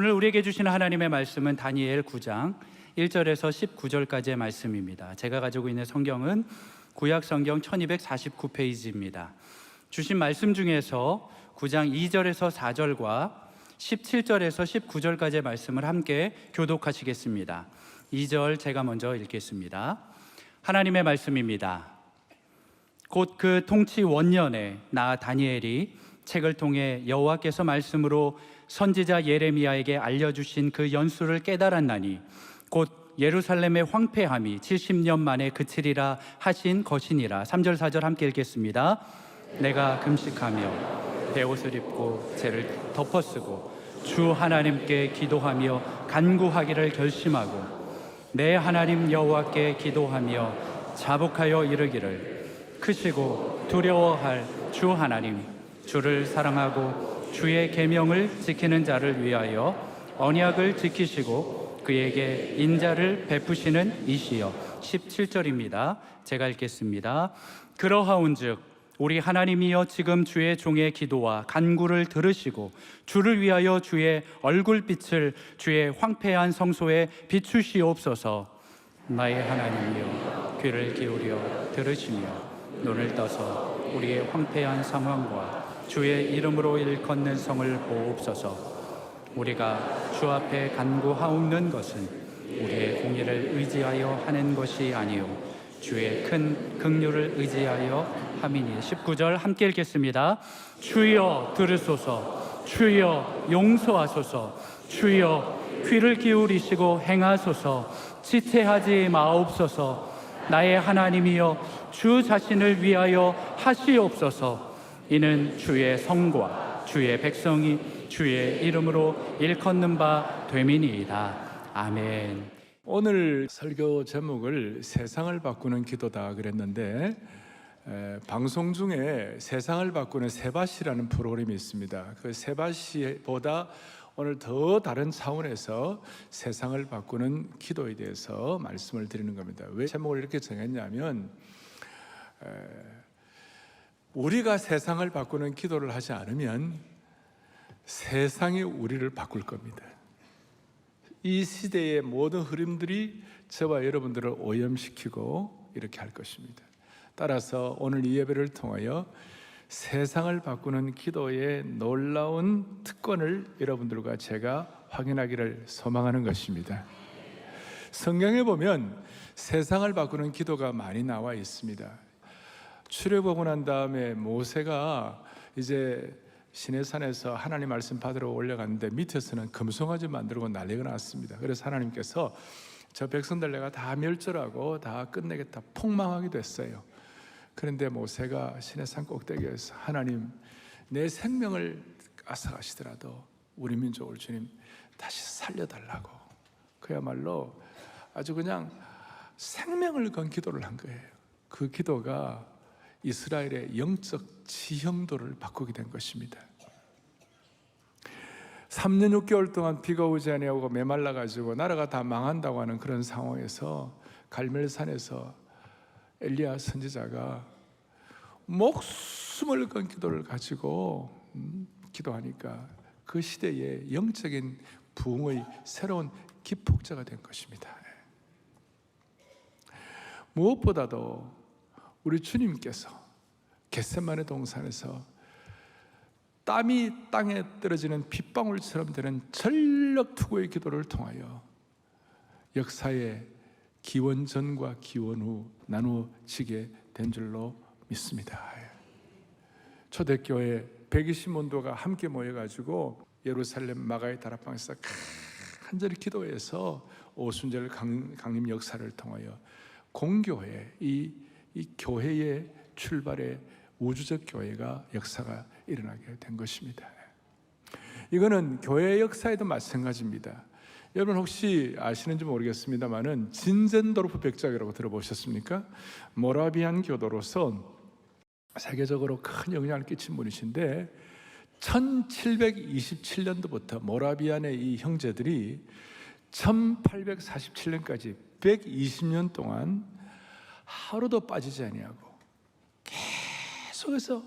오늘 우리에게 주시는 하나님의 말씀은 다니엘 9장 1절에서 19절까지의 말씀입니다. 제가 가지고 있는 성경은 구약 성경 1249페이지입니다. 주신 말씀 중에서 9장 2절에서 4절과 17절에서 19절까지의 말씀을 함께 교독하시겠습니다. 2절 제가 먼저 읽겠습니다. 하나님의 말씀입니다. 곧 그 통치 원년에 나 다니엘이 책을 통해 여호와께서 말씀으로 선지자 예레미야에게 알려주신 그 연수를 깨달았나니 곧 예루살렘의 황폐함이 70년 만에 그치리라 하신 것이니라. 3절 4절 함께 읽겠습니다. 내가 금식하며 베옷을 입고 죄를 덮어쓰고 주 하나님께 기도하며 간구하기를 결심하고 내 하나님 여호와께 기도하며 자복하여 이르기를 크시고 두려워할 주 하나님 주를 사랑하고 주의 계명을 지키는 자를 위하여 언약을 지키시고 그에게 인자를 베푸시는 이시여. 17절입니다. 제가 읽겠습니다. 그러하온즉 우리 하나님이여 지금 주의 종의 기도와 간구를 들으시고 주를 위하여 주의 얼굴빛을 주의 황폐한 성소에 비추시옵소서. 나의 하나님이여 귀를 기울여 들으시며 눈을 떠서 우리의 황폐한 상황과 주의 이름으로 일컫는 성을 보옵소서. 우리가 주 앞에 간구하옵는 것은 우리의 공의를 의지하여 하는 것이 아니요 주의 큰 긍휼을 의지하여 함이니. 19절 함께 읽겠습니다. 주여 들으소서. 주여 용서하소서. 주여 귀를 기울이시고 행하소서. 지체하지 마옵소서. 나의 하나님이여 주 자신을 위하여 하시옵소서. 이는 주의 성과 주의 백성이 주의 이름으로 일컫는 바 됨이니이다. 아멘. 오늘 설교 제목을 세상을 바꾸는 기도다 그랬는데 방송 중에 세상을 바꾸는 세바시라는 프로그램이 있습니다. 그 세바시보다 오늘 더 다른 차원에서 세상을 바꾸는 기도에 대해서 말씀을 드리는 겁니다. 왜 제목을 이렇게 정했냐면 우리가 세상을 바꾸는 기도를 하지 않으면 세상이 우리를 바꿀 겁니다. 이 시대의 모든 흐름들이 저와 여러분들을 오염시키고 이렇게 할 것입니다. 따라서 오늘 이 예배를 통하여 세상을 바꾸는 기도의 놀라운 특권을 여러분들과 제가 확인하기를 소망하는 것입니다. 성경에 보면 세상을 바꾸는 기도가 많이 나와 있습니다. 출애굽하고 난 다음에 모세가 이제 시내산에서 하나님 말씀 받으러 올라갔는데 밑에서는 금송아지 만들고 난리가 났습니다. 그래서 하나님께서 저 백성들 내가 다 멸절하고 다 끝내겠다 폭망하게 됐어요. 그런데 모세가 시내산 꼭대기에서 하나님 내 생명을 앗아가시더라도 우리 민족을 주님 다시 살려달라고 그야말로 아주 그냥 생명을 건 기도를 한 거예요. 그 기도가 이스라엘의 영적 지형도를 바꾸게 된 것입니다. 3년 6개월 동안 비가 오지 아니하고 메말라가지고 나라가 다 망한다고 하는 그런 상황에서 갈멜산에서 엘리야 선지자가 목숨을 건 기도를 가지고 기도하니까 그 시대의 영적인 부흥의 새로운 기폭제가 된 것입니다. 무엇보다도 우리 주님께서 겟세마네 동산에서 땀이 땅에 떨어지는 빗방울처럼 되는 전력 투구의 기도를 통하여 역사의 기원 전과 기원 후 나누어지게 된 줄로 믿습니다. 초대교회 120문도가 함께 모여가지고 예루살렘 마가의 다락방에서 간절히 기도해서 오순절 강림 역사를 통하여 공교회 이 교회의 출발의 우주적 교회가 역사가 일어나게 된 것입니다. 이거는 교회 역사에도 마찬가지입니다. 여러분 혹시 아시는지 모르겠습니다만은 진젠도르프 백작이라고 들어보셨습니까? 모라비안 교도로서 세계적으로 큰 영향을 끼친 분이신데 1727년도부터 모라비안의 이 형제들이 1847년까지 120년 동안 하루도 빠지지 아니하고 계속해서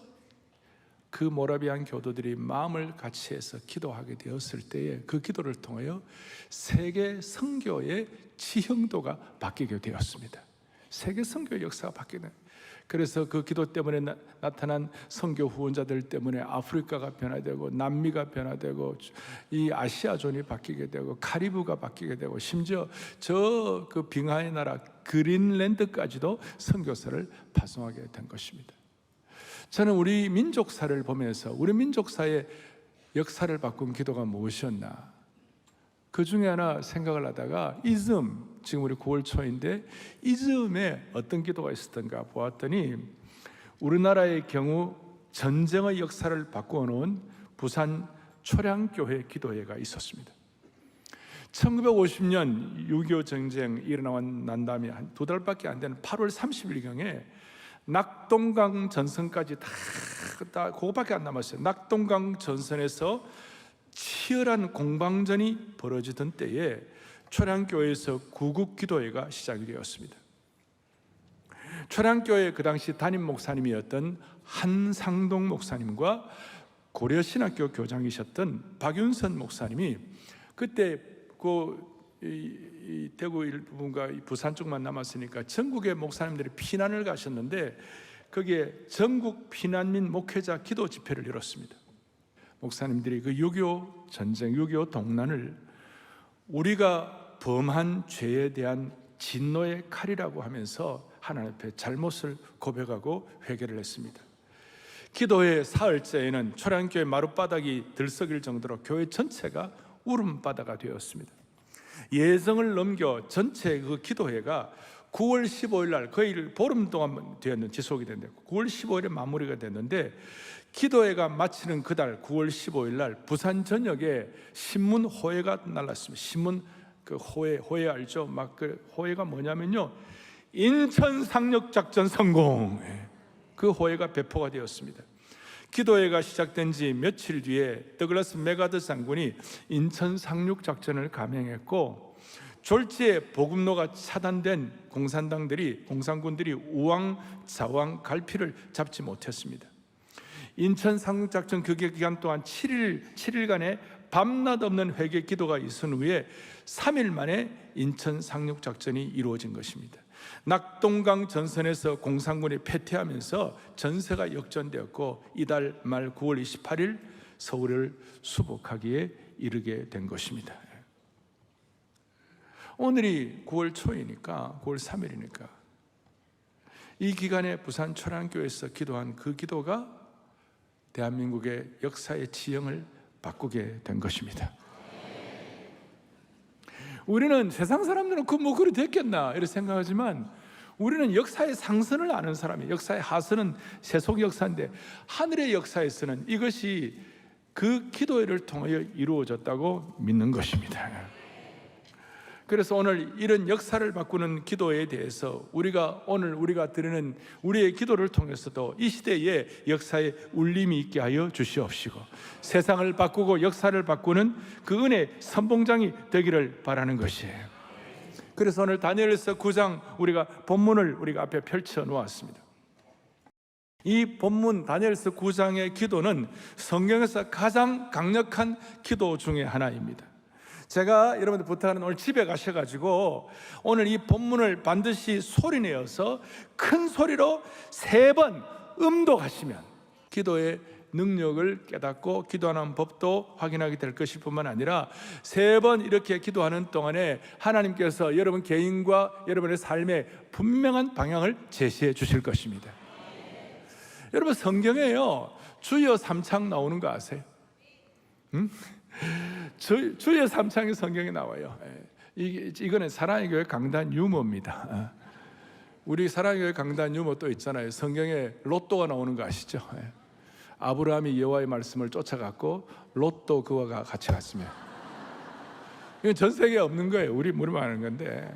그 모라비안 교도들이 마음을 같이해서 기도하게 되었을 때에 그 기도를 통하여 세계 선교의 지형도가 바뀌게 되었습니다. 세계 선교의 역사가 바뀌는. 그래서 그 기도 때문에 나타난 선교 후원자들 때문에 아프리카가 변화되고 남미가 변화되고 이 아시아존이 바뀌게 되고 카리브가 바뀌게 되고 심지어 저 그 빙하의 나라 그린랜드까지도 선교사를 파송하게 된 것입니다. 저는 우리 민족사를 보면서 우리 민족사의 역사를 바꾼 기도가 무엇이었나, 그 중에 하나 생각을 하다가 지금 우리 9월 초인데 이즈음에 어떤 기도가 있었던가 보았더니 우리나라의 경우 전쟁의 역사를 바꾸어 놓은 부산 초량교회 기도회가 있었습니다. 1950년 6.25 전쟁 일어나고 난 다음에 한 2달밖에 안 되는 8월 30일경에 낙동강 전선까지 다 그거밖에 안 남았어요. 낙동강 전선에서 치열한 공방전이 벌어지던 때에 초량교회에서 구국기도회가 시작이 되었습니다. 초량교회 그 당시 담임 목사님이었던 한상동 목사님과 고려신학교 교장이셨던 박윤선 목사님이 그때 이 대구 일부분과 부산 쪽만 남았으니까 전국의 목사님들이 피난을 가셨는데 거기에 전국 피난민 목회자 기도 집회를 열었습니다. 목사님들이 그 6.25 전쟁, 6.25 동란을 우리가 범한 죄에 대한 진노의 칼이라고 하면서 하나님 앞에 잘못을 고백하고 회개를 했습니다. 기도회 사흘째에는 초량교회 마룻바닥이 들썩일 정도로 교회 전체가 울음바다가 되었습니다. 예정을 넘겨 전체 그 기도회가 9월 15일 날 거의 보름 동안 지속이 됐는데 9월 15일에 마무리가 됐는데 기도회가 마치는 그달 9월 15일 날 부산 전역에 신문 호해가 날랐습니다. 신문 그 호해 알죠? 막 그 호해가 뭐냐면요, 인천 상륙작전 성공, 그 호해가 배포가 되었습니다. 기도회가 시작된 지 며칠 뒤에 더글라스 메가더 장군이 인천 상륙작전을 감행했고 졸지에 보급로가 차단된 공산군들이 우왕좌왕 갈피를 잡지 못했습니다. 인천 상륙작전 그 기간 동안 7일간의 밤낮 없는 회개 기도가 있은 후에 3일 만에 인천 상륙작전이 이루어진 것입니다. 낙동강 전선에서 공산군이 패퇴하면서 전세가 역전되었고 이달 말 9월 28일 서울을 수복하기에 이르게 된 것입니다. 오늘이 9월 초이니까 9월 3일이니까 이 기간에 부산 초량교회에서 기도한 그 기도가 대한민국의 역사의 지형을 바꾸게 된 것입니다. 우리는 세상 사람들은 그래 됐겠나 이렇게 생각하지만 우리는 역사의 상선을 아는 사람이에요. 역사의 하선은 세속 역사인데 하늘의 역사에서는 이것이 그 기도회를 통하여 이루어졌다고 믿는 것입니다. 그래서 오늘 이런 역사를 바꾸는 기도에 대해서 우리가 드리는 우리의 기도를 통해서도 이 시대에 역사의 울림이 있게 하여 주시옵시고 세상을 바꾸고 역사를 바꾸는 그 은혜 선봉장이 되기를 바라는 것이에요. 그래서 오늘 다니엘서 9장 본문을 우리가 앞에 펼쳐 놓았습니다. 이 본문 다니엘서 9장의 기도는 성경에서 가장 강력한 기도 중에 하나입니다. 제가 여러분들 부탁하는 오늘 집에 가셔가지고 오늘 이 본문을 반드시 소리내어서 큰 소리로 3번 음독하시면 기도의 능력을 깨닫고 기도하는 법도 확인하게 될 것일 뿐만 아니라 3번 이렇게 기도하는 동안에 하나님께서 여러분 개인과 여러분의 삶에 분명한 방향을 제시해 주실 것입니다. 여러분 성경에요 주여 삼창 나오는 거 아세요? 응? 주의 삼창이 성경에 나와요. 이거는 사랑의 교회 강단 유머입니다. 우리 사랑의 교회 강단 유머 또 있잖아요. 성경에 로또가 나오는 거 아시죠? 아브라함이 여호와의 말씀을 쫓아갔고 로또 그와 같이 갔습니다. 이건 전 세계에 없는 거예요. 우리만 하는 건데.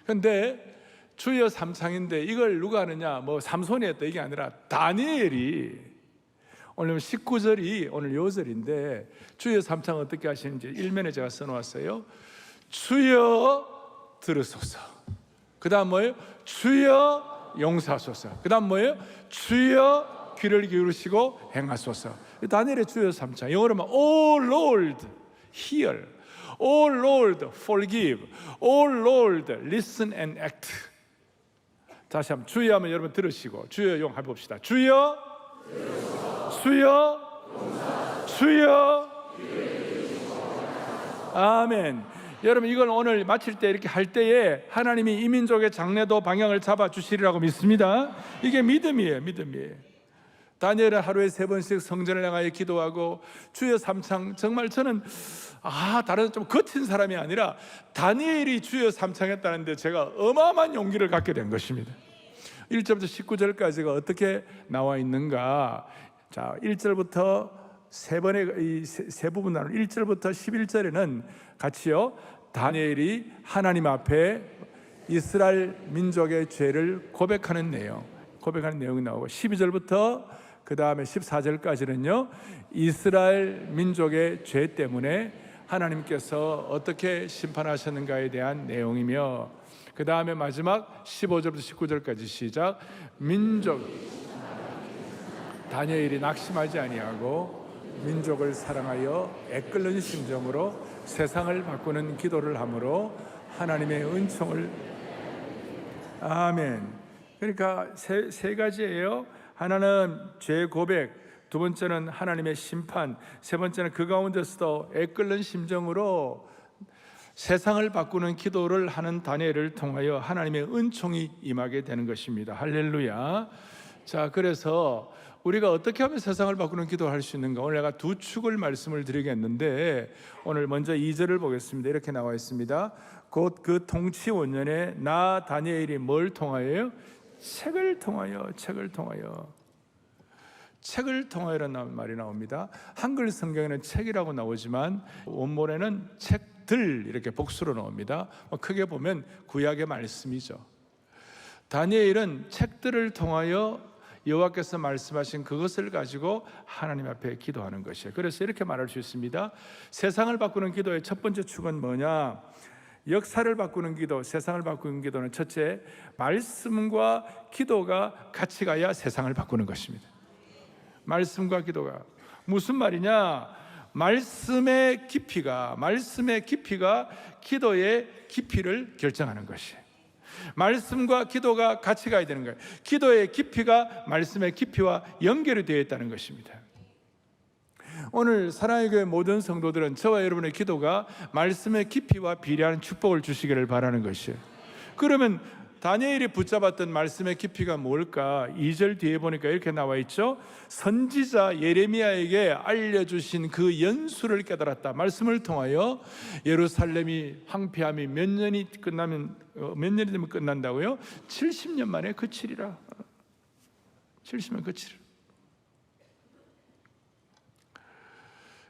근데 주여 삼창인데 이걸 누가 하느냐? 뭐 삼손이 했다 이게 아니라 다니엘이 오늘 19절이 오늘 요절인데 주여 삼창 어떻게 하시는지 일면에 제가 써놓았어요. 주여 들으소서. 그 다음 뭐예요? 주여 용서하소서. 그 다음 뭐예요? 주여 귀를 기울이시고 행하소서. 다니엘의 주여 3장 영어로만 O Lord hear, O Lord forgive, O Lord listen and act. 다시 한번 주여 하면 여러분 들으시고 주여 용 해봅시다. 주여, 주여, 주여. 아멘. 여러분 이걸 오늘 마칠 때 이렇게 할 때에 하나님이 이 민족의 장래도 방향을 잡아주시리라고 믿습니다. 이게 믿음이에요. 다니엘은 하루에 3번씩 성전을 향하여 기도하고 주여 3창, 정말 저는 다른 좀 거친 사람이 아니라 다니엘이 주여 3창 했다는데 제가 어마어마한 용기를 갖게 된 것입니다. 1절부터 19절까지가 어떻게 나와 있는가. 자, 1절부터 세 부분 나눈 1절부터 11절에는 같이요, 다니엘이 하나님 앞에 이스라엘 민족의 죄를 고백하는 내용이 나오고, 12절부터 그 다음에 14절까지는요 이스라엘 민족의 죄 때문에 하나님께서 어떻게 심판하셨는가에 대한 내용이며, 그 다음에 마지막 15절부터 19절까지 시작. 민족 다니엘이 낙심하지 아니하고 민족을 사랑하여 애끓는 심정으로 세상을 바꾸는 기도를 함으로 하나님의 은총을. 아멘. 그러니까 세 가지예요. 하나는 죄 고백, 두 번째는 하나님의 심판, 세 번째는 그 가운데서도 애끓는 심정으로 세상을 바꾸는 기도를 하는 다니엘을 통하여 하나님의 은총이 임하게 되는 것입니다. 할렐루야. 자, 그래서 우리가 어떻게 하면 세상을 바꾸는 기도를 할 수 있는가? 오늘 내가 두 축을 말씀을 드리겠는데, 오늘 먼저 2절을 보겠습니다. 이렇게 나와 있습니다. 곧 그 통치 원년에 나 다니엘이 뭘 통하여요? 책을 통하여라는 말이 나옵니다. 한글 성경에는 책이라고 나오지만 원문에는 책들 이렇게 복수로 나옵니다. 크게 보면 구약의 말씀이죠. 다니엘은 책들을 통하여 여호와께서 말씀하신 그것을 가지고 하나님 앞에 기도하는 것이에요. 그래서 이렇게 말할 수 있습니다. 세상을 바꾸는 기도의 첫 번째 축은 뭐냐? 역사를 바꾸는 기도, 세상을 바꾸는 기도는 첫째, 말씀과 기도가 같이 가야 세상을 바꾸는 것입니다. 말씀과 기도가 무슨 말이냐? 말씀의 깊이가 기도의 깊이를 결정하는 것이에요. 말씀과 기도가 같이 가야 되는 거예요. 기도의 깊이가 말씀의 깊이와 연결이 되어 있다는 것입니다. 오늘 사랑의 교회 모든 성도들은 저와 여러분의 기도가 말씀의 깊이와 비례하는 축복을 주시기를 바라는 것이에요. 그러면 다니엘이 붙잡았던 말씀의 깊이가 뭘까? 2절 뒤에 보니까 이렇게 나와 있죠. 선지자 예레미야에게 알려주신 그 연수를 깨달았다. 말씀을 통하여 예루살렘이 황폐함이 몇 년이 되면 끝난다고요? 70년 만에 그치리라. 70년 그치리라.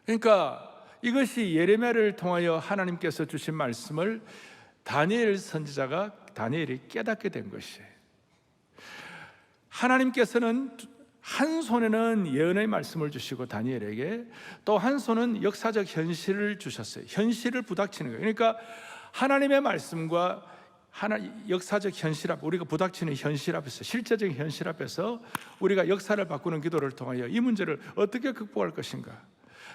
그러니까 이것이 예레미야를 통하여 하나님께서 주신 말씀을 다니엘이 깨닫게 된 것이에요. 하나님께서는 한 손에는 예언의 말씀을 주시고 다니엘에게, 또 한 손은 역사적 현실을 주셨어요. 현실을 부닥치는 거예요. 그러니까 하나님의 말씀과 역사적 현실 앞, 우리가 부닥치는 현실 앞에서, 실제적인 현실 앞에서 우리가 역사를 바꾸는 기도를 통하여 이 문제를 어떻게 극복할 것인가?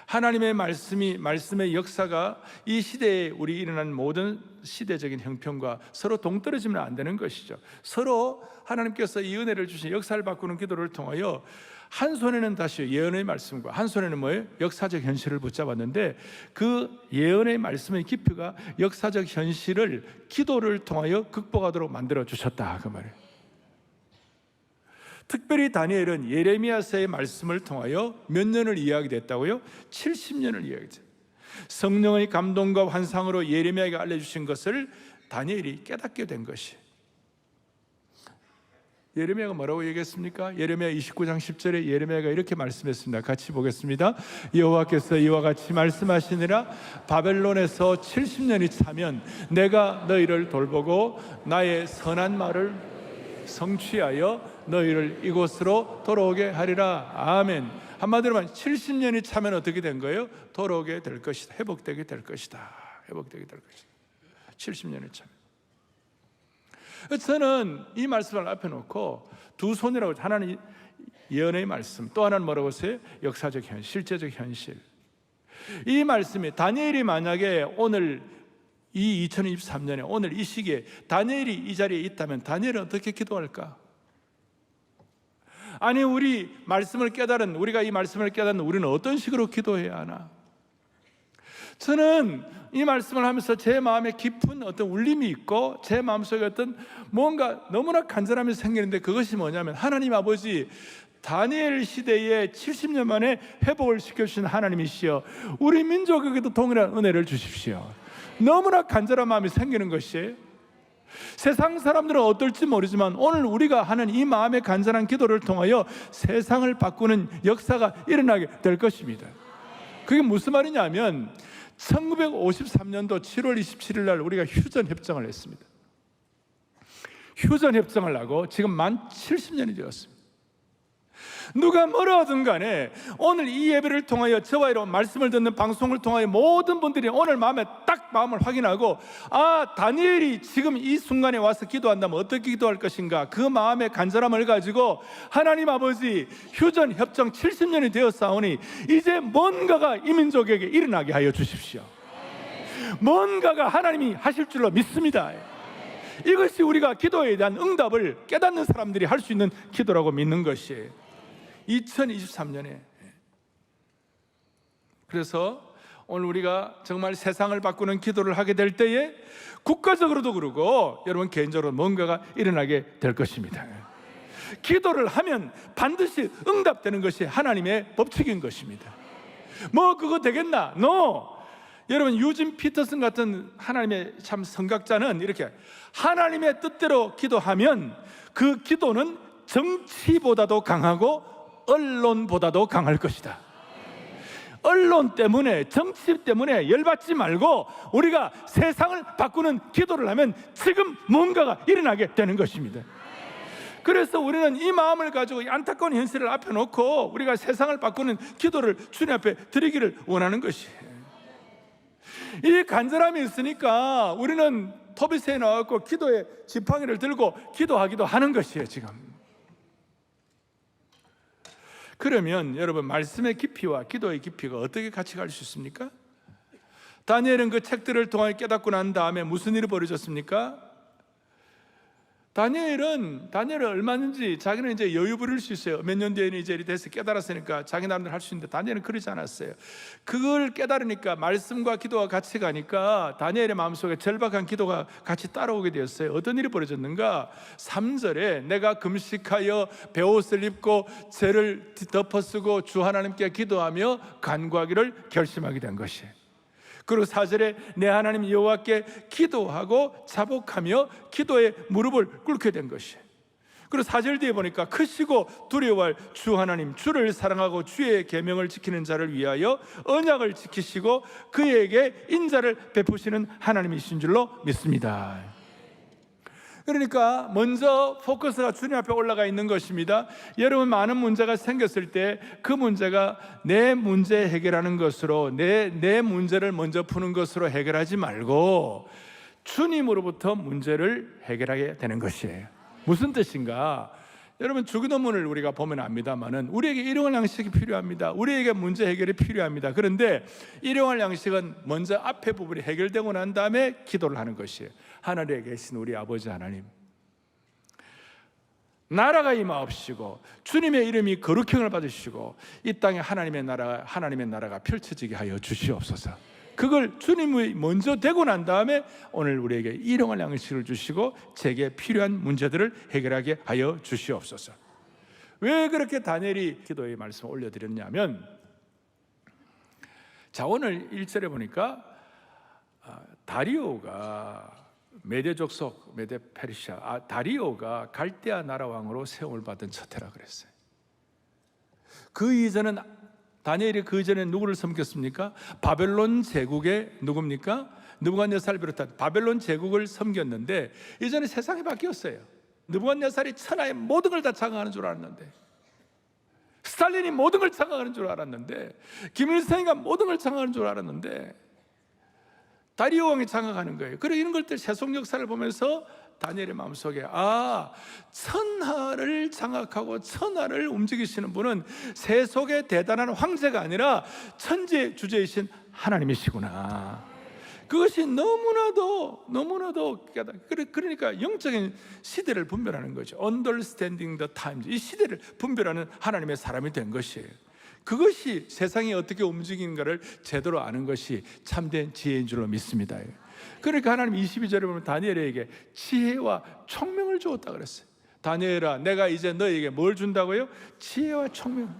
하나님의 말씀의 역사가 이 시대에 우리 일어난 모든 시대적인 형편과 서로 동떨어지면 안 되는 것이죠. 서로 하나님께서 이 은혜를 주신 역사를 바꾸는 기도를 통하여 한 손에는 다시 예언의 말씀과 한 손에는 뭐예요? 역사적 현실을 붙잡았는데, 그 예언의 말씀의 깊이가 역사적 현실을 기도를 통하여 극복하도록 만들어 주셨다, 그 말이에요. 특별히 다니엘은 예레미야서의 말씀을 통하여 몇 년을 이해하게 됐다고요? 70년을 이해하게 됐어요. 성령의 감동과 환상으로 예레미야에게 알려주신 것을 다니엘이 깨닫게 된 것이에요. 예레미야가 뭐라고 얘기했습니까? 예레미야 29장 10절에 예레미야가 이렇게 말씀했습니다. 같이 보겠습니다. 여호와께서 이와 같이 말씀하시니라. 바벨론에서 70년이 차면 내가 너희를 돌보고 나의 선한 말을 성취하여 너희를 이곳으로 돌아오게 하리라. 아멘. 한마디로 말하면 70년이 차면 어떻게 된 거예요? 돌아오게 될 것이다. 회복되게 될 것이다. 70년이 차면. 저는 이 말씀을 앞에 놓고 두 손이라고, 하나는 예언의 말씀, 또 하나는 뭐라고 했어요? 역사적 현실, 실제적 현실. 이 말씀이 다니엘이 만약에 오늘 이 2023년에 오늘 이 시기에 다니엘이 이 자리에 있다면 다니엘은 어떻게 기도할까? 아니 우리가 이 말씀을 깨달은 우리는 어떤 식으로 기도해야 하나? 저는 이 말씀을 하면서 제 마음에 깊은 어떤 울림이 있고 제 마음속에 어떤 뭔가 너무나 간절함이 생기는데, 그것이 뭐냐면 하나님 아버지, 다니엘 시대에 70년 만에 회복을 시켜주신 하나님이시여, 우리 민족에게도 동일한 은혜를 주십시오. 너무나 간절한 마음이 생기는 것이에요. 세상 사람들은 어떨지 모르지만 오늘 우리가 하는 이 마음의 간절한 기도를 통하여 세상을 바꾸는 역사가 일어나게 될 것입니다. 그게 무슨 말이냐면 1953년도 7월 27일 날 우리가 휴전협정을 했습니다. 휴전협정을 하고 지금 만 70년이 되었습니다. 누가 뭐라 하든 간에 오늘 이 예배를 통하여 저와 여러분 말씀을 듣는 방송을 통하여 모든 분들이 오늘 마음을 확인하고, 다니엘이 지금 이 순간에 와서 기도한다면 어떻게 기도할 것인가, 그 마음의 간절함을 가지고 하나님 아버지, 휴전협정 70년이 되었사오니 이제 뭔가가 이 민족에게 일어나게 하여 주십시오. 뭔가가 하나님이 하실 줄로 믿습니다. 이것이 우리가 기도에 대한 응답을 깨닫는 사람들이 할 수 있는 기도라고 믿는 것이에요. 2023년에. 그래서 오늘 우리가 정말 세상을 바꾸는 기도를 하게 될 때에 국가적으로도 그러고 여러분 개인적으로 뭔가가 일어나게 될 것입니다. 기도를 하면 반드시 응답되는 것이 하나님의 법칙인 것입니다. 뭐 그거 되겠나? No! 여러분 유진 피터슨 같은 하나님의 참 선각자는 이렇게, 하나님의 뜻대로 기도하면 그 기도는 정치보다도 강하고 언론보다도 강할 것이다. 언론 때문에, 정치 때문에 열받지 말고 우리가 세상을 바꾸는 기도를 하면 지금 뭔가가 일어나게 되는 것입니다. 그래서 우리는 이 마음을 가지고 이 안타까운 현실을 앞에 놓고 우리가 세상을 바꾸는 기도를 주님 앞에 드리기를 원하는 것이에요. 이 간절함이 있으니까 우리는 토비스에 나와서 기도의 지팡이를 들고 기도하기도 하는 것이에요 지금. 그러면 여러분, 말씀의 깊이와 기도의 깊이가 어떻게 같이 갈 수 있습니까? 다니엘은 그 책들을 통해 깨닫고 난 다음에 무슨 일이 벌어졌습니까? 다니엘은 얼마든지 자기는 이제 여유 부릴 수 있어요. 몇 년 뒤에는 이제 이렇게 돼서 깨달았으니까 자기 나름대로 할 수 있는데 다니엘은 그러지 않았어요. 그걸 깨달으니까 말씀과 기도가 같이 가니까 다니엘의 마음속에 절박한 기도가 같이 따라오게 되었어요. 어떤 일이 벌어졌는가? 3절에 내가 금식하여 베옷을 입고 죄를 덮어쓰고 주 하나님께 기도하며 간구하기를 결심하게 된 것이에요. 그리고 4절에 내 하나님 여호와께 기도하고 자복하며 기도에 무릎을 꿇게 된 것이에요. 그리고 4절 뒤에 보니까 크시고 두려워할 주 하나님, 주를 사랑하고 주의 계명을 지키는 자를 위하여 언약을 지키시고 그에게 인자를 베푸시는 하나님이신 줄로 믿습니다. 그러니까 먼저 포커스가 주님 앞에 올라가 있는 것입니다. 여러분, 많은 문제가 생겼을 때 그 문제가 내 문제 해결하는 것으로, 내 문제를 먼저 푸는 것으로 해결하지 말고 주님으로부터 문제를 해결하게 되는 것이에요. 무슨 뜻인가? 여러분, 주기도문을 우리가 보면 압니다만은 우리에게 일용할 양식이 필요합니다. 우리에게 문제 해결이 필요합니다. 그런데 일용할 양식은 먼저 앞에 부분이 해결되고 난 다음에 기도를 하는 것이에요. 하늘에 계신 우리 아버지 하나님, 나라가 임하옵시고 주님의 이름이 거룩형을 받으시고 이 땅에 하나님의 나라가 펼쳐지게 하여 주시옵소서. 그걸 주님이 먼저 되고 난 다음에 오늘 우리에게 일용할 양식을 주시고 제게 필요한 문제들을 해결하게 하여 주시옵소서. 왜 그렇게 다니엘이 기도의 말씀을 올려드렸냐면, 자, 오늘 1절에 보니까 다리오가 메대 족속, 메대 페르시아, 다리오가 갈대아 나라 왕으로 세움을 받은 첫 해라 그랬어요. 그 이전은 다니엘이 그 전에 누구를 섬겼습니까? 바벨론 제국의 누굽니까? 느부갓네살을 비롯한 바벨론 제국을 섬겼는데 이전에 세상이 바뀌었어요. 느부갓네살이 천하의 모든 걸 다 장악하는 줄 알았는데, 스탈린이 모든 걸 장악하는 줄 알았는데, 김일성이가 모든 걸 장악하는 줄 알았는데 다리오 왕이 장악하는 거예요. 그리고 이런 것들 세속 역사를 보면서 다니엘의 마음속에 천하를 장악하고 천하를 움직이시는 분은 세속의 대단한 황제가 아니라 천지 주제이신 하나님이시구나. 그것이 너무나도 그러니까 영적인 시대를 분별하는 거죠. Understanding the times. 이 시대를 분별하는 하나님의 사람이 된 것이에요. 그것이 세상이 어떻게 움직이는가를 제대로 아는 것이 참된 지혜인 줄로 믿습니다. 그러니까 하나님 22절에 보면 다니엘에게 지혜와 총명을 주었다 그랬어요. 다니엘아, 내가 이제 너에게 뭘 준다고요? 지혜와 총명.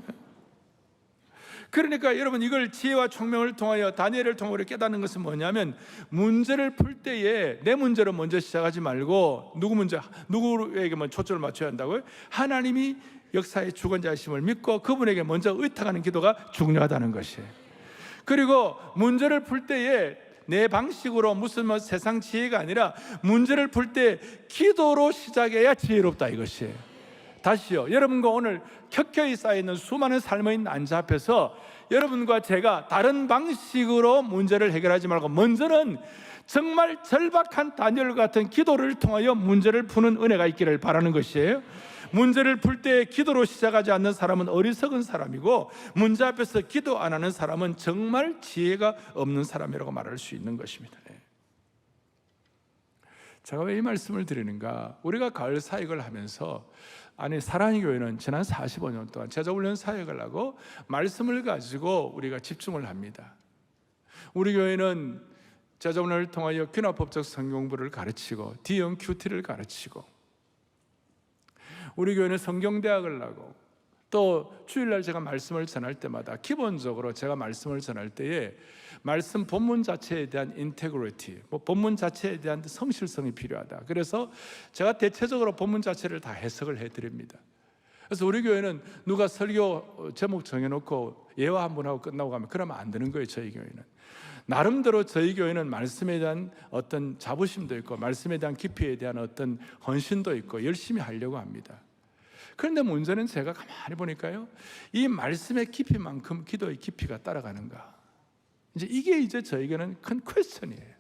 그러니까 여러분, 이걸 지혜와 총명을 통하여 다니엘을 통하여 깨닫는 것은 뭐냐면, 문제를 풀 때에 내 문제로 먼저 시작하지 말고 누구에게만 초점을 맞춰야 한다고요? 하나님이 역사의 주권자이심을 믿고 그분에게 먼저 의탁하는 기도가 중요하다는 것이에요. 그리고 문제를 풀 때에 내 방식으로 무슨 세상 지혜가 아니라 문제를 풀 때 기도로 시작해야 지혜롭다 이것이에요. 다시요, 여러분과 오늘 켜켜이 쌓여있는 수많은 삶의 난자 앞에서 여러분과 제가 다른 방식으로 문제를 해결하지 말고 먼저는 정말 절박한 다니엘 같은 기도를 통하여 문제를 푸는 은혜가 있기를 바라는 것이에요. 문제를 풀 때 기도로 시작하지 않는 사람은 어리석은 사람이고, 문제 앞에서 기도 안 하는 사람은 정말 지혜가 없는 사람이라고 말할 수 있는 것입니다. 제가 왜 이 말씀을 드리는가? 우리가 가을 사역을 하면서 사랑의 교회는 지난 45년 동안 제자훈련 사역을 하고 말씀을 가지고 우리가 집중을 합니다. 우리 교회는 제자훈련을 통하여 귀납법적 성경부를 가르치고 D형 큐티를 가르치고, 우리 교회는 성경대학을 하고, 또 주일날 제가 말씀을 전할 때마다 기본적으로 제가 말씀을 전할 때에 말씀 본문 자체에 대한 인테그리티, 본문 자체에 대한 성실성이 필요하다. 그래서 제가 대체적으로 본문 자체를 다 해석을 해드립니다. 그래서 우리 교회는 누가 설교 제목 정해놓고 예화 한 번 하고 끝나고 가면 그러면 안 되는 거예요. 저희 교회는 나름대로 저희 교회는 말씀에 대한 어떤 자부심도 있고 말씀에 대한 깊이에 대한 어떤 헌신도 있고 열심히 하려고 합니다. 그런데 문제는 제가 가만히 보니까요, 이 말씀의 깊이만큼 기도의 깊이가 따라가는가? 이게 저에게는 큰 퀘스천이에요.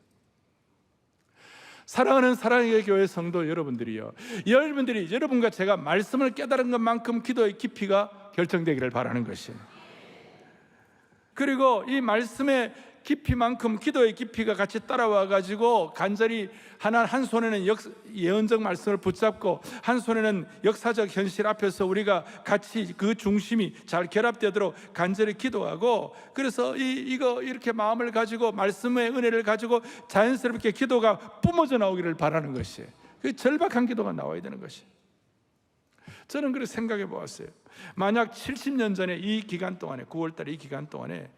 사랑하는 사랑의 교회 성도 여러분들이요, 여러분과 제가 말씀을 깨달은 것만큼 기도의 깊이가 결정되기를 바라는 것이에요. 그리고 이 말씀의 깊이만큼 기도의 깊이가 같이 따라와 가지고 간절히 한 손에는 예언적 말씀을 붙잡고 한 손에는 역사적 현실 앞에서 우리가 같이 그 중심이 잘 결합되도록 간절히 기도하고, 그래서 이렇게 마음을 가지고 말씀의 은혜를 가지고 자연스럽게 기도가 뿜어져 나오기를 바라는 것이에요. 그 절박한 기도가 나와야 되는 것이에요. 저는 그렇게 생각해 보았어요. 만약 70년 전에 이 기간 동안에 9월달에 이 기간 동안에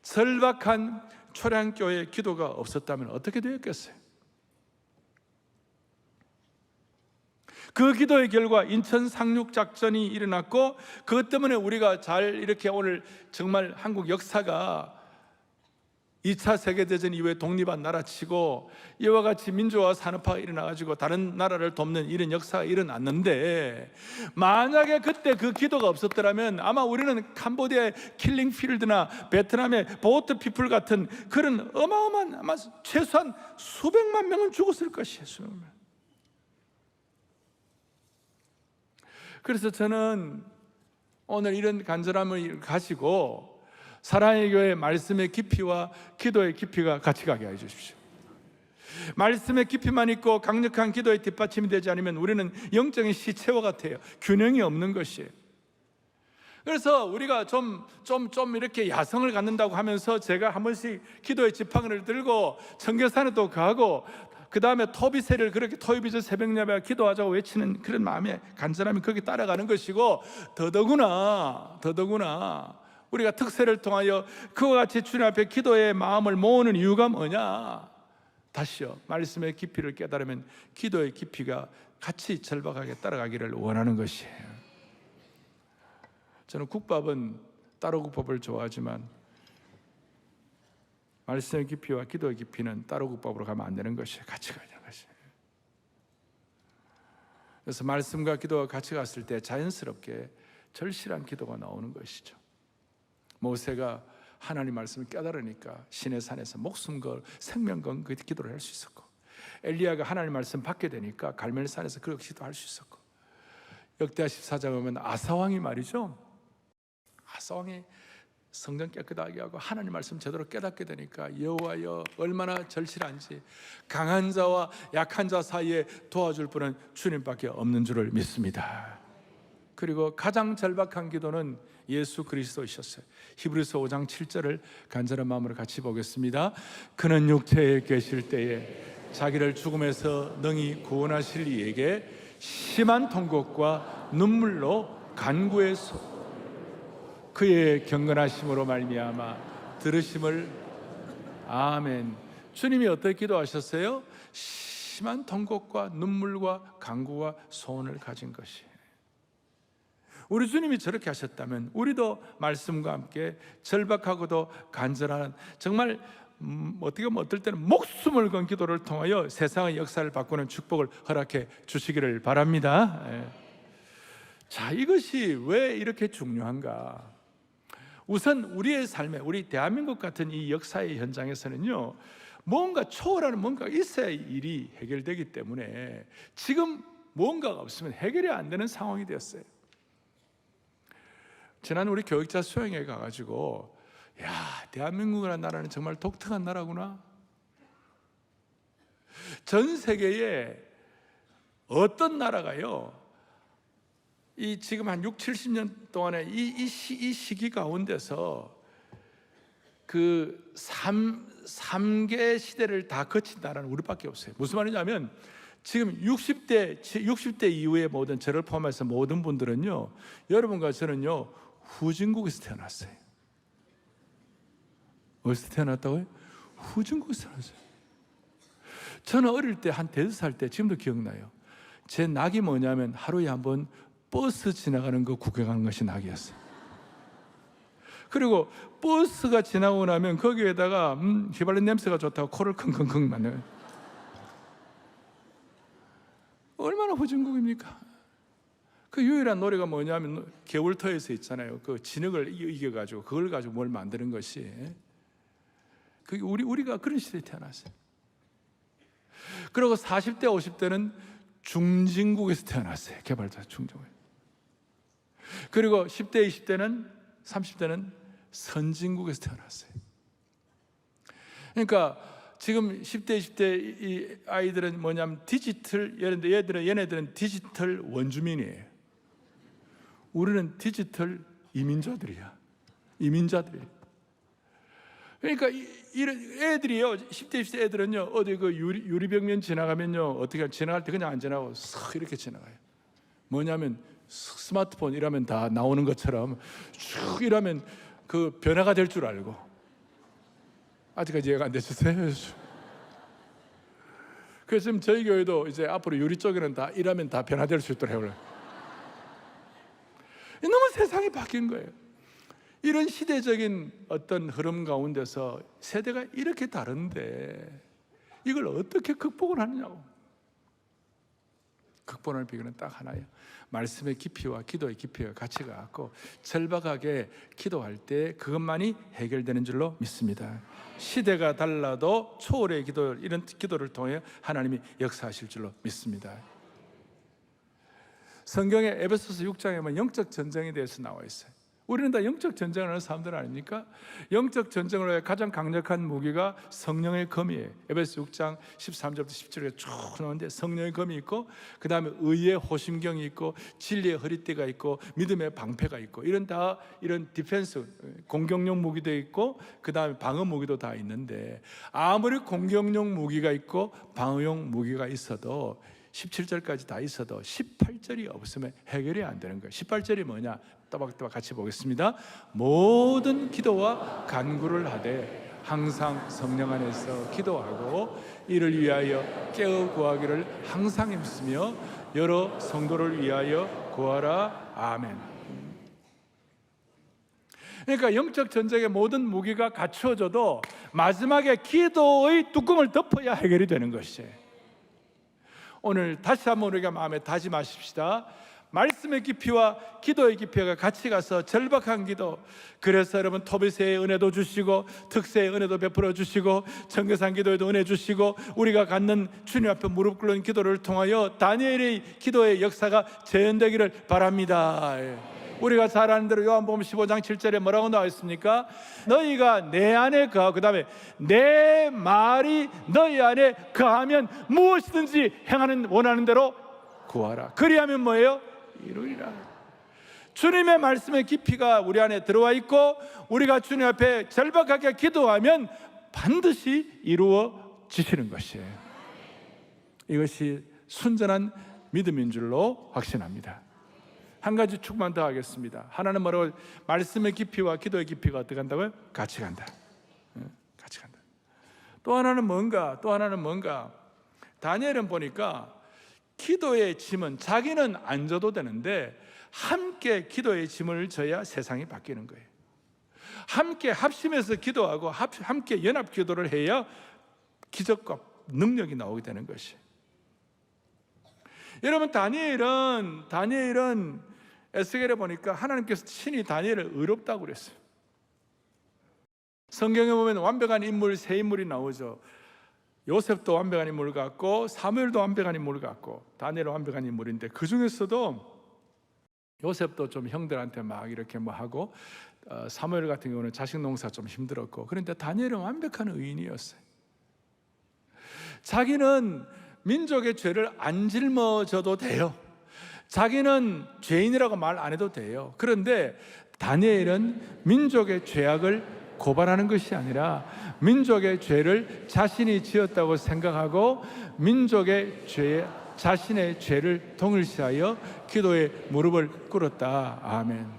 절박한 초량교회 기도가 없었다면 어떻게 되었겠어요? 그 기도의 결과 인천 상륙작전이 일어났고, 그것 때문에 우리가 이렇게 오늘 정말 한국 역사가 2차 세계대전 이후에 독립한 나라치고 이와 같이 민주화 산업화가 일어나가지고 다른 나라를 돕는 이런 역사가 일어났는데, 만약에 그때 그 기도가 없었더라면 아마 우리는 캄보디아의 킬링 필드나 베트남의 보트 피플 같은 그런 어마어마한, 아마 최소한 수백만 명은 죽었을 것이에요. 수백만 명. 그래서 저는 오늘 이런 간절함을 가지고 사랑의 교회 말씀의 깊이와 기도의 깊이가 같이 가게 해 주십시오. 말씀의 깊이만 있고 강력한 기도의 뒷받침이 되지 않으면 우리는 영적인 시체와 같아요. 균형이 없는 것이에요. 그래서 우리가 좀 이렇게 야성을 갖는다고 하면서 제가 한 번씩 기도의 지팡이를 들고 청계산에 또 가고, 그 다음에 토비세를 그렇게 토요비전 새벽 예배 기도하자고 외치는 그런 마음의 간절함이 거기 따라가는 것이고, 더더구나 우리가 특세를 통하여 그와 같이 주님 앞에 기도의 마음을 모으는 이유가 뭐냐? 다시요, 말씀의 깊이를 깨달으면 기도의 깊이가 같이 절박하게 따라가기를 원하는 것이에요. 저는 국밥은 따로 국밥을 좋아하지만 말씀의 깊이와 기도의 깊이는 따로 국밥으로 가면 안 되는 것이에요. 같이 가야 되는 것이에요. 그래서 말씀과 기도가 같이 갔을 때 자연스럽게 절실한 기도가 나오는 것이죠. 모세가 하나님 말씀을 깨달으니까 시내산에서 목숨 걸 생명 건 그 기도를 할 수 있었고, 엘리야가 하나님 말씀 받게 되니까 갈멜산에서 그 기도할 수 있었고, 역대하 14장에 보면 아사왕이 말이죠, 아사왕이 성전 깨끗하게 하고 하나님 말씀 제대로 깨닫게 되니까 여호와여 얼마나 절실한지, 강한 자와 약한 자 사이에 도와줄 분은 주님밖에 없는 줄을 믿습니다. 그리고 가장 절박한 기도는 예수 그리스도이셨어요. 히브리서 5장 7절을 간절한 마음으로 같이 보겠습니다. 그는 육체에 계실 때에 자기를 죽음에서 능히 구원하실 이에게 심한 통곡과 눈물로 간구해서 그의 경건하심으로 말미암아 들으심을. 아멘. 주님이 어떻게 기도하셨어요? 심한 통곡과 눈물과 간구와 소원을 가진 것이. 우리 주님이 저렇게 하셨다면 우리도 말씀과 함께 절박하고도 간절한, 정말 어떻게 보면 어떨 때는 목숨을 건 기도를 통하여 세상의 역사를 바꾸는 축복을 허락해 주시기를 바랍니다. 자, 이것이 왜 이렇게 중요한가? 우선 우리의 삶에, 우리 대한민국 같은 이 역사의 현장에서는요, 뭔가 초월하는 뭔가가 있어야 일이 해결되기 때문에 지금 뭔가가 없으면 해결이 안 되는 상황이 되었어요. 지난 우리 교육자 수양회 가가지고, 야, 대한민국이라는 나라는 정말 독특한 나라구나. 전 세계에 어떤 나라가요, 이 지금 한 6, 70년 동안에 이 시기 가운데서 그 3개 시대를 다 거친 나라는 우리밖에 없어요. 무슨 말이냐면 지금 60대 이후의 모든, 저를 포함해서 모든 분들은요, 여러분과 저는요, 후진국에서 태어났어요. 어디서 태어났다고요? 후진국에서 태어났어요. 저는 어릴 때 한 5살 때, 지금도 기억나요. 제 낙이 뭐냐면 하루에 한 번 버스 지나가는 거 구경하는 것이 낙이었어요. 그리고 버스가 지나고 나면 거기에다가 휘발유 냄새가 좋다고 코를 킁킁킁 만들어요. 얼마나 후진국입니까? 그 유일한 노래가 뭐냐면 겨울터에서 있잖아요. 그 진흙을 이겨가지고 그걸 가지고 뭘 만드는 것이, 그게 우리가 그런 시대에 태어났어요. 그리고 40대 50대는 중진국에서 태어났어요. 개발자 중진국. 그리고 10대 20대는 30대는 선진국에서 태어났어요. 그러니까 지금 10대 20대 이 아이들은 뭐냐면 디지털, 얘네들은 디지털 원주민이에요. 우리는 디지털 이민자들이야. 이민자들. 그러니까 이런 애들이요, 10대 20대 애들은요, 어디 그 유리벽면 지나가면요, 어떻게 지나갈 때 그냥 안 지나고 싹 이렇게 지나가요. 뭐냐면 스마트폰 이라면 다 나오는 것처럼 쭉 이라면 그 변화가 될 줄 알고. 아직까지 이해가 안 되셨어요? 그래서 지금 저희 교회도 이제 앞으로 유리 쪽에는 다 이라면 다 변화될 수 있도록 해요. 너무 세상이 바뀐 거예요. 이런 시대적인 어떤 흐름 가운데서 세대가 이렇게 다른데 이걸 어떻게 극복을 하느냐고. 극복하는 비결은 딱 하나예요. 말씀의 깊이와 기도의 깊이가 같이 가고 절박하게 기도할 때 그것만이 해결되는 줄로 믿습니다. 시대가 달라도 초월의 기도, 이런 기도를 통해 하나님이 역사하실 줄로 믿습니다. 성경에 에베소서 6장에 보면 영적 전쟁에 대해서 나와 있어요. 우리는 다 영적 전쟁을 하는 사람들 아닙니까? 영적 전쟁을 위해 가장 강력한 무기가 성령의 검이에요. 에베소 6장 13절부터 17절에 쭉 나오는데 성령의 검이 있고, 그 다음에 의의 호심경이 있고, 진리의 허리띠가 있고, 믿음의 방패가 있고, 이런 디펜스, 공격용 무기도 있고, 그 다음에 방어 무기도 다 있는데, 아무리 공격용 무기가 있고 방어용 무기가 있어도 17절까지 다 있어도 18절이 없으면 해결이 안 되는 거예요. 18절이 뭐냐? 또박또박 같이 보겠습니다. 모든 기도와 간구를 하되 항상 성령 안에서 기도하고 이를 위하여 깨어 구하기를 항상 힘쓰며 여러 성도를 위하여 구하라. 아멘. 그러니까 영적 전쟁의 모든 무기가 갖추어져도 마지막에 기도의 뚜껑을 덮어야 해결이 되는 것이에요. 오늘 다시 한번 우리가 마음에 다짐하십시다. 말씀의 깊이와 기도의 깊이가 같이 가서 절박한 기도. 그래서 여러분 토비세의 은혜도 주시고 특세의 은혜도 베풀어 주시고 청계산 기도에도 은혜 주시고 우리가 갖는 주님 앞에 무릎 꿇는 기도를 통하여 다니엘의 기도의 역사가 재현되기를 바랍니다. 우리가 잘 아는 대로 요한복음 15장 7절에 뭐라고 나와 있습니까? 너희가 내 안에 거하고, 그 다음에 내 말이 너희 안에 거하면 무엇이든지 행하는 원하는 대로 구하라. 그리하면 뭐예요? 이루리라. 주님의 말씀의 깊이가 우리 안에 들어와 있고 우리가 주님 앞에 절박하게 기도하면 반드시 이루어지시는 것이에요. 이것이 순전한 믿음인 줄로 확신합니다. 한 가지 축만 더 하겠습니다. 하나는 뭐라고? 말씀의 깊이와 기도의 깊이가 어떻게 간다고요? 같이 간다. 같이 간다. 또 하나는 뭔가? 다니엘은 보니까 기도의 짐은 자기는 안 져도 되는데 함께 기도의 짐을 져야 세상이 바뀌는 거예요. 함께 합심해서 기도하고 함께 연합 기도를 해야 기적과 능력이 나오게 되는 것이에요. 여러분, 다니엘은 에스겔에 보니까 하나님께서 친히 다니엘을 의롭다고 그랬어요. 성경에 보면 완벽한 인물 세 인물이 나오죠. 요셉도 완벽한 인물 같고 사무엘도 완벽한 인물 같고 다니엘은 완벽한 인물인데 그 중에서도 요셉도 좀 형들한테 막 이렇게 뭐 하고 사무엘 같은 경우는 자식 농사 좀 힘들었고, 그런데 다니엘은 완벽한 의인이었어요. 자기는 민족의 죄를 안 짊어져도 돼요. 자기는 죄인이라고 말 안 해도 돼요. 그런데 다니엘은 민족의 죄악을 고발하는 것이 아니라 민족의 죄를 자신이 지었다고 생각하고 민족의 죄에 자신의 죄를 동일시하여 기도에 무릎을 꿇었다. 아멘.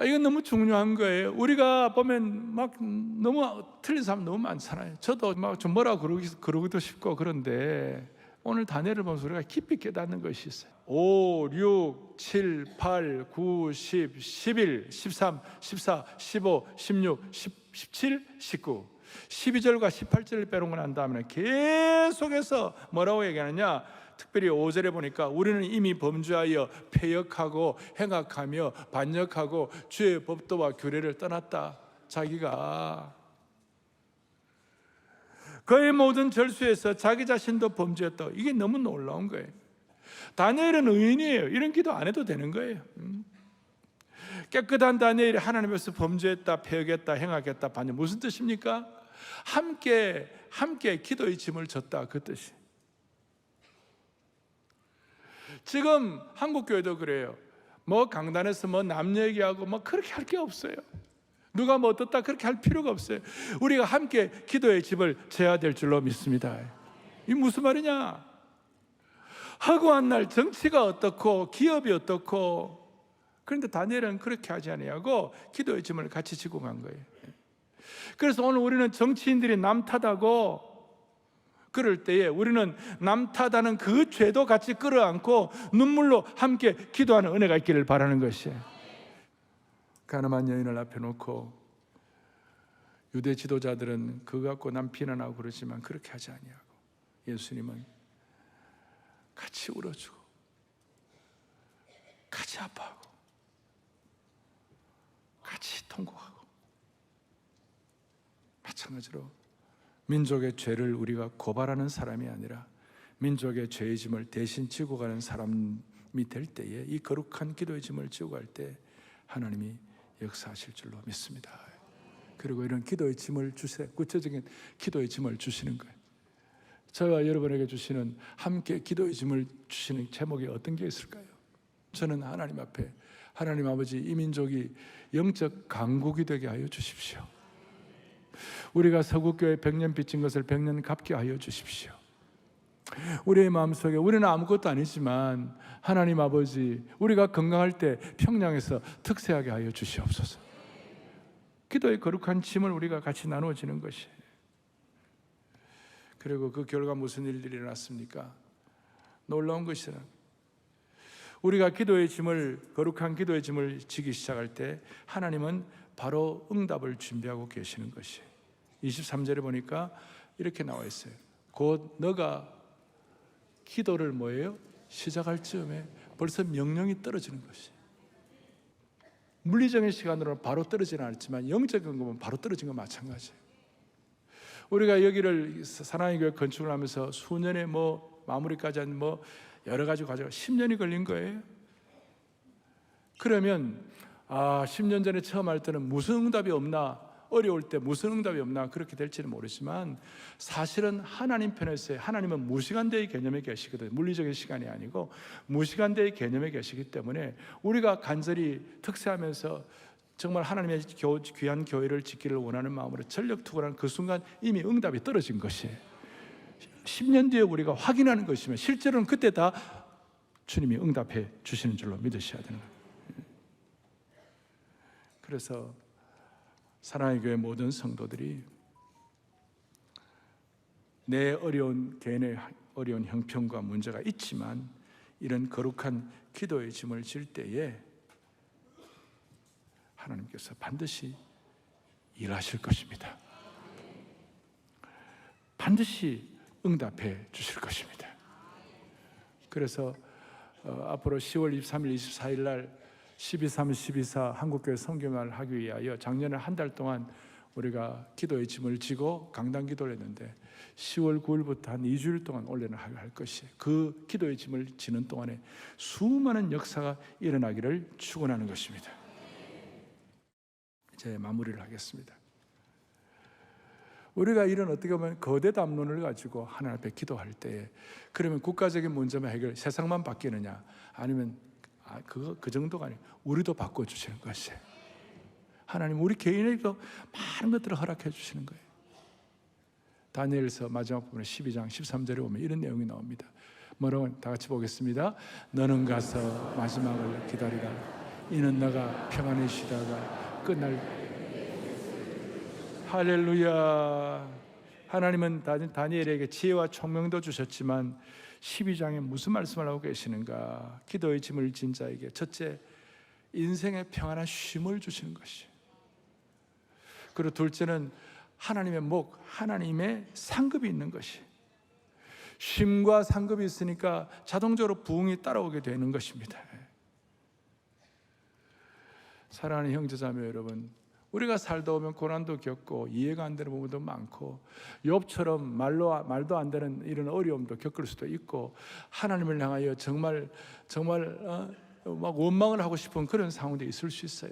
이건 너무 중요한 거예요. 우리가 보면 막 너무 틀린 사람 너무 많잖아요. 저도 막 좀 뭐라 그러기도 싶고, 그런데 오늘 다니엘을 보면서 우리가 깊이 깨닫는 것이 있어요. 5, 6, 7, 8, 9, 10, 11, 13, 14, 15, 16, 17, 19 12절과 18절을 빼놓고 난 다음에 계속해서 뭐라고 얘기하느냐? 특별히 5절에 보니까 우리는 이미 범죄하여 패역하고 행악하며 반역하고 주의 법도와 규례를 떠났다. 자기가 그의 모든 절수에서 자기 자신도 범죄했다. 이게 너무 놀라운 거예요. 다니엘은 의인이에요. 이런 기도 안 해도 되는 거예요. 깨끗한 다니엘이 하나님 앞에서 범죄했다, 패역했다, 행악했다, 반역. 무슨 뜻입니까? 함께 기도의 짐을 졌다, 그 뜻이. 지금 한국 교회도 그래요. 뭐 강단에서 뭐 남 얘기하고 뭐 그렇게 할 게 없어요. 누가 뭐 어떻다 그렇게 할 필요가 없어요. 우리가 함께 기도의 집을 져야 될 줄로 믿습니다. 이게 무슨 말이냐? 허구한 날 정치가 어떻고 기업이 어떻고, 그런데 다니엘은 그렇게 하지 아니하고 기도의 짐을 같이 지고 간 거예요. 그래서 오늘 우리는 정치인들이 남 탓하고 그럴 때에 우리는 남 탓하는 그 죄도 같이 끌어안고 눈물로 함께 기도하는 은혜가 있기를 바라는 것이에요. 가늠한 여인을 앞에 놓고 유대 지도자들은 그거 갖고 남 비난하고 그러지만 그렇게 하지 아니하고 예수님은 같이 울어주고 같이 아파하고 같이 통곡하고, 마찬가지로 민족의 죄를 우리가 고발하는 사람이 아니라 민족의 죄의 짐을 대신 지고 가는 사람이 될 때에 이 거룩한 기도의 짐을 지고 갈 때 하나님이 역사하실 줄로 믿습니다. 그리고 이런 기도의 짐을 주세요. 구체적인 기도의 짐을 주시는 거예요. 저와 여러분에게 주시는 함께 기도의 짐을 주시는 제목이 어떤 게 있을까요? 저는 하나님 앞에 하나님 아버지, 이 민족이 영적 강국이 되게 하여 주십시오. 우리가 서구교회 100년 빚진 것을 100년 갚게 하여 주십시오. 우리의 마음속에 우리는 아무것도 아니지만 하나님 아버지, 우리가 건강할 때 평양에서 특세하게 하여 주시옵소서. 기도의 거룩한 짐을 우리가 같이 나누어지는 것이에요. 그리고 그 결과 무슨 일들이 일어났습니까? 놀라운 것이라, 우리가 기도의 짐을, 거룩한 기도의 짐을 지기 시작할 때 하나님은 바로 응답을 준비하고 계시는 것이에요. 23절에 보니까 이렇게 나와 있어요. 곧 너가 기도를 뭐예요? 시작할 즈음에 벌써 명령이 떨어지는 것이. 물리적인 시간으로 바로 떨어지는 않지만 영적인 것은 바로 떨어진 건 마찬가지예요. 우리가 여기를 사랑의 교회 건축을 하면서 수년에 마무리까지 한 여러 가지 과정 10년이 걸린 거예요. 그러면 10년 전에 처음 할 때는 무슨 응답이 없나, 어려울 때 무슨 응답이 없나 그렇게 될지는 모르지만 사실은 하나님 편에서 하나님은 무시간대의 개념에 계시거든요. 물리적인 시간이 아니고 무시간대의 개념에 계시기 때문에 우리가 간절히 특세하면서 정말 하나님의 귀한 교회를 짓기를 원하는 마음으로 전력 투구하는 그 순간 이미 응답이 떨어진 것이에요. 10년 뒤에 우리가 확인하는 것이면 실제로는 그때 다 주님이 응답해 주시는 줄로 믿으셔야 되는 거예요. 그래서 사랑의 교회 모든 성도들이 내 개인의 어려운 형편과 문제가 있지만 이런 거룩한 기도의 짐을 질 때에 하나님께서 반드시 일하실 것입니다. 반드시 응답해 주실 것입니다. 그래서 앞으로 10월 23일, 24일 날 12.3, 12.4 한국교회 성경을 하기 위하여 작년에 한 달 동안 우리가 기도의 짐을 지고 강단 기도를 했는데 10월 9일부터 한 2주일 동안 올려는 할 것이에요. 그 기도의 짐을 지는 동안에 수많은 역사가 일어나기를 축원하는 것입니다. 이제 마무리를 하겠습니다. 우리가 이런 어떻게 보면 거대 담론을 가지고 하나님 앞에 기도할 때에 그러면 국가적인 문제만 세상만 바뀌느냐, 아니면 그 정도가 아니에요. 우리도 바꿔주시는 것이에요. 하나님 우리 개인에게도 많은 것들을 허락해 주시는 거예요. 다니엘서 마지막 부분에 12장 13절에 보면 이런 내용이 나옵니다. 뭐라고? 다 같이 보겠습니다. 너는 가서 마지막을 기다리라. 이는 너가 평안히 쉬다가 끝날. 할렐루야. 하나님은 다니엘에게 지혜와 총명도 주셨지만 12장에 무슨 말씀을 하고 계시는가? 기도의 짐을 진 자에게 첫째, 인생의 평안한 쉼을 주시는 것이. 그리고 둘째는 하나님의 하나님의 상급이 있는 것이. 쉼과 상급이 있으니까 자동적으로 부흥이 따라오게 되는 것입니다. 사랑하는 형제자매 여러분, 우리가 살다 오면 고난도 겪고 이해가 안 되는 부분도 많고 욥처럼 말도 안 되는 이런 어려움도 겪을 수도 있고 하나님을 향하여 정말 막 원망을 하고 싶은 그런 상황도 있을 수 있어요.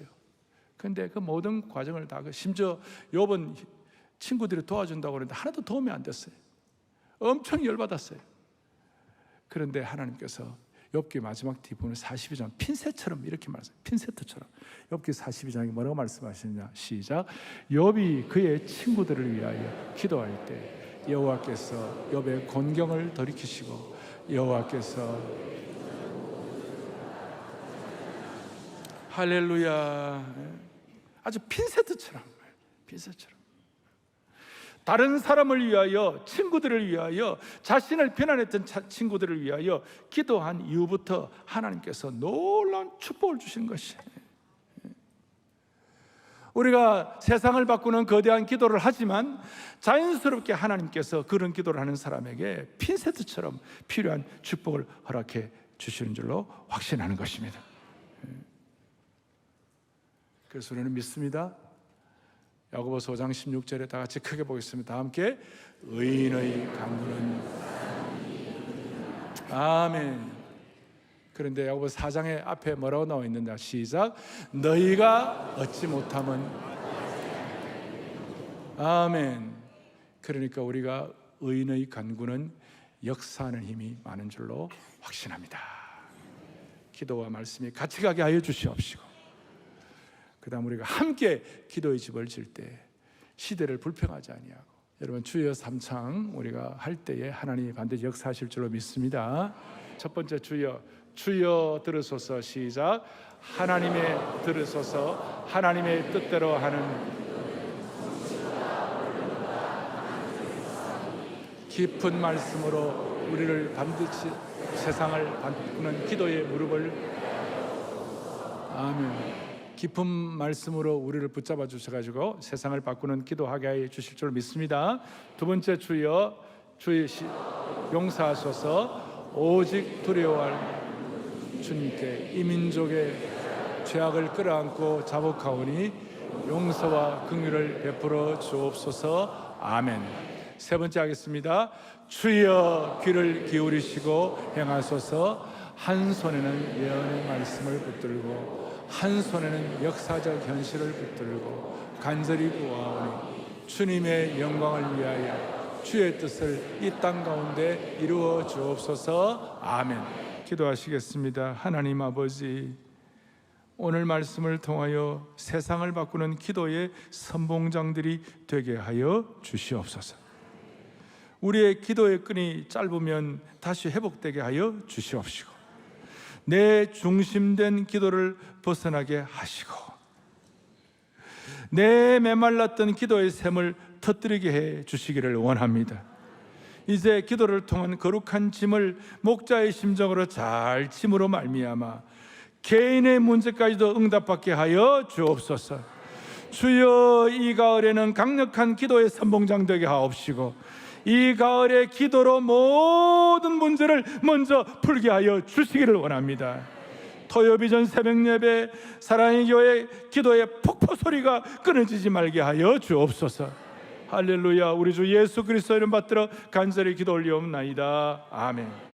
그런데 그 모든 과정을 다 심지어 욥은 친구들이 도와준다고 그러는데 하나도 도움이 안 됐어요. 엄청 열받았어요. 그런데 하나님께서 욥기 마지막 뒷부분을 42장 핀셋처럼 이렇게 말했어요. 핀세트처럼. 욥기 42장이 뭐라고 말씀하시느냐? 시작. 욥이 그의 친구들을 위하여 기도할 때 여호와께서 욥의 곤경을 돌이키시고 여호와께서 할렐루야. 아주 핀세트처럼. 다른 사람을 위하여, 친구들을 위하여, 자신을 비난했던 친구들을 위하여 기도한 이후부터 하나님께서 놀라운 축복을 주신 것이에요. 우리가 세상을 바꾸는 거대한 기도를 하지만 자연스럽게 하나님께서 그런 기도를 하는 사람에게 핀세트처럼 필요한 축복을 허락해 주시는 줄로 확신하는 것입니다. 그래서 우리는 믿습니다. 야고보서 5장 16절에 다 같이 크게 보겠습니다. 다 함께 의인의 강구는 아멘. 그런데 야고보서 4장의 앞에 뭐라고 나와 있는가? 시작. 너희가 얻지 못함은 아멘. 그러니까 우리가 의인의 간구는 역사하는 힘이 많은 줄로 확신합니다. 기도와 말씀이 같이 가게 하여 주시옵시고, 그 다음 우리가 함께 기도의 집을 질 때 시대를 불평하지 아니하고, 여러분 주여 삼창 우리가 할 때에 하나님이 반드시 역사하실 줄로 믿습니다. 첫 번째 주여 들으소서. 시작. 하나님의 들으소서. 하나님의 뜻대로 하는 깊은 말씀으로 우리를 반드시 세상을 바꾸는 기도의 무릎을 아멘. 깊은 말씀으로 우리를 붙잡아 주셔가지고 세상을 바꾸는 기도하게 해 주실 줄 믿습니다. 두 번째 주여 용서하소서. 오직 두려워할 주님께 이 민족의 죄악을 끌어안고 자복하오니 용서와 긍휼을 베풀어 주옵소서. 아멘. 세 번째 하겠습니다. 주여 귀를 기울이시고 행하소서. 한 손에는 예언의 말씀을 붙들고 한 손에는 역사적 현실을 붙들고 간절히 구하오니 주님의 영광을 위하여 주의 뜻을 이 땅 가운데 이루어 주옵소서. 아멘. 기도하시겠습니다. 하나님 아버지, 오늘 말씀을 통하여 세상을 바꾸는 기도의 선봉장들이 되게 하여 주시옵소서. 우리의 기도의 끈이 짧으면 다시 회복되게 하여 주시옵시고, 내 중심된 기도를 벗어나게 하시고, 내 메말랐던 기도의 샘을 터뜨리게 해 주시기를 원합니다. 이제 기도를 통한 거룩한 짐을 목자의 심정으로 잘 짐으로 말미암아 개인의 문제까지도 응답받게 하여 주옵소서. 주여, 이 가을에는 강력한 기도의 선봉장 되게 하옵시고, 이 가을에 기도로 모든 문제를 먼저 풀게 하여 주시기를 원합니다. 토요비전 새벽예배 사랑의 교회 기도의 폭포 소리가 끊어지지 말게 하여 주옵소서. 할렐루야. 우리 주 예수 그리스도 이름 받들어 간절히 기도 올리옵나이다. 아멘.